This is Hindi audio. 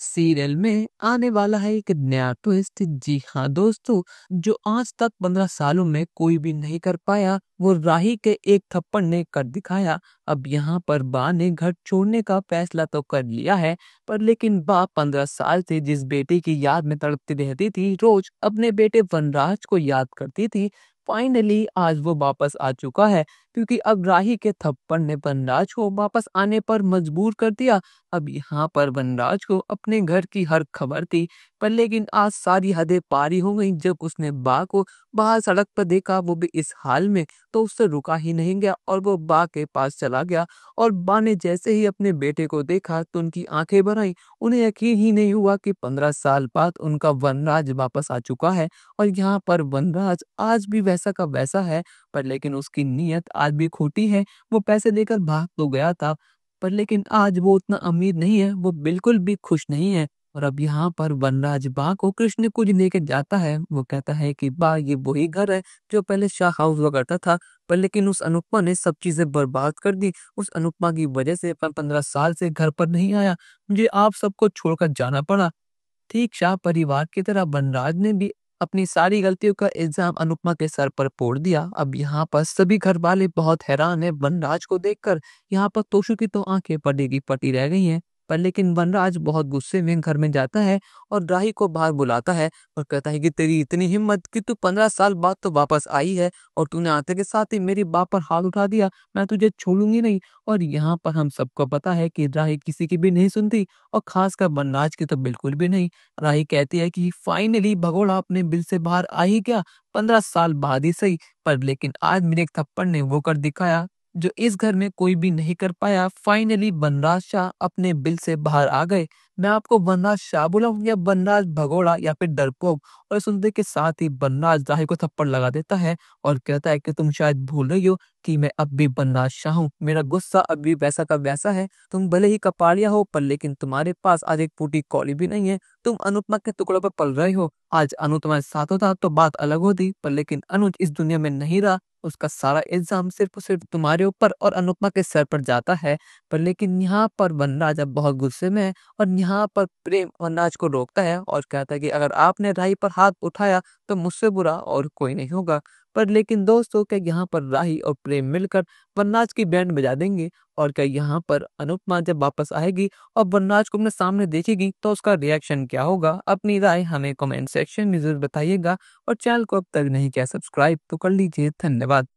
सीरियल में आने वाला है एक नया ट्विस्ट। जी हाँ दोस्तों, जो आज तक 15 सालों में कोई भी नहीं कर पाया वो राही के एक थप्पड़ ने कर दिखाया। अब यहाँ पर बा ने घर छोड़ने का फैसला तो कर लिया है, पर लेकिन बा 15 साल से जिस बेटे की याद में तड़पती रहती थी, रोज अपने बेटे वनराज को याद करती थी। फाइनली आज वो वापस आ चुका है, क्योंकि अब राही के थप्पड़ ने वनराज को वापस आने पर मजबूर कर दिया। अब यहाँ पर वनराज को अपने घर की हर खबर थी, पर लेकिन आज सारी हदें पारी हो गई जब उसने बा को बाहर सड़क पर देखा, वो भी इस हाल में। तो उससे रुका ही नहीं गया और वो बा के पास चला गया। और बा ने जैसे ही अपने बेटे को देखा तो उनकी आंखें भर आई। उन्हें यकीन ही नहीं हुआ कि 15 साल बाद उनका वनराज वापस आ चुका है। और यहाँ पर वनराज आज भी वैसा का वैसा है, पर लेकिन उसकी नीयत आज भी खोटी है। वो पैसे लेकर भाग तो गया था, पर लेकिन आज वो उतना अमीर नहीं है, वो बिल्कुल भी खुश नहीं है। और अब यहाँ पर वनराज बा को कृष्ण कुंज लेके जाता है। वो कहता है कि बा, ये वही घर है जो पहले शाह हाउस हुआ करता था, पर लेकिन उस अनुपमा ने सब चीजें बर्बाद कर दी। उस अनुपमा की वजह से मैं 15 साल से घर पर नहीं आया, मुझे आप सबको छोड़कर जाना पड़ा। ठीक शाह परिवार की तरह वनराज ने भी अपनी सारी गलतियों का इल्जाम अनुपमा के सर पर फोड़ दिया। अब यहाँ पर सभी घर वाले बहुत हैरान है वनराज को देखकर। यहाँ पर तोशु की तो आंखें पटी की पटी रह गई हैं। पर लेकिन वनराज बहुत गुस्से में घर में जाता है और राही को बाहर बुलाता है और कहता है कि तेरी इतनी हिम्मत कि तू 15 साल बाद तो वापस आई है और तूने आते के साथ ही मेरी बाप पर हाथ उठा दिया। मैं तुझे छोड़ूंगी नहीं। और यहाँ पर हम सबको पता है कि राही किसी की भी नहीं सुनती, और खासकर वनराज की तो बिल्कुल भी नहीं। राही कहती है कि फाइनली भगोड़ा अपने बिल से बाहर आ ही गया, 15 साल बाद ही सही, पर लेकिन आज मेरे एक थप्पड़ ने वो कर दिखाया जो इस घर में कोई भी नहीं कर पाया। फाइनली वनराज शाह अपने बिल से बाहर आ गए। मैं आपको वनराज शाह बुलाऊं या वनराज भगोड़ा या फिर डरपोक? और सुनते के साथ ही वनराज राही को थप्पड़ लगा देता है और कहता है कि तुम शायद भूल रही हो कि मैं अब भी वनराज शाह हूँ। मेरा गुस्सा अब भी वैसा का वैसा है। तुम भले ही कपाड़िया हो, पर लेकिन तुम्हारे पास आज एक फूटी कौड़ी भी नहीं है। तुम अनुपमा के टुकड़ों पर पल रहे हो। आज अनु तुम्हारे साथ होता तो बात अलग होती, पर लेकिन अनुज इस दुनिया में नहीं रहा। उसका सारा इल्जाम सिर्फ और सिर्फ तुम्हारे ऊपर और अनुपमा के सर पर जाता है। पर लेकिन यहाँ पर वनराज अब बहुत गुस्से में है और यहाँ पर प्रेम वनराज को रोकता है और कहता है कि अगर आपने राही पर हाथ उठाया तो मुझसे बुरा और कोई नहीं होगा। पर लेकिन दोस्तों, क्या यहाँ पर राही और प्रेम मिलकर वनराज की बैंड बजा देंगे? और क्या यहाँ पर अनुपमा जब वापस आएगी और वनराज को अपने सामने देखेगी तो उसका रिएक्शन क्या होगा? अपनी राय हमें कमेंट सेक्शन में जरूर बताइएगा और चैनल को अब तक नहीं किया सब्सक्राइब तो कर लीजिए। धन्यवाद।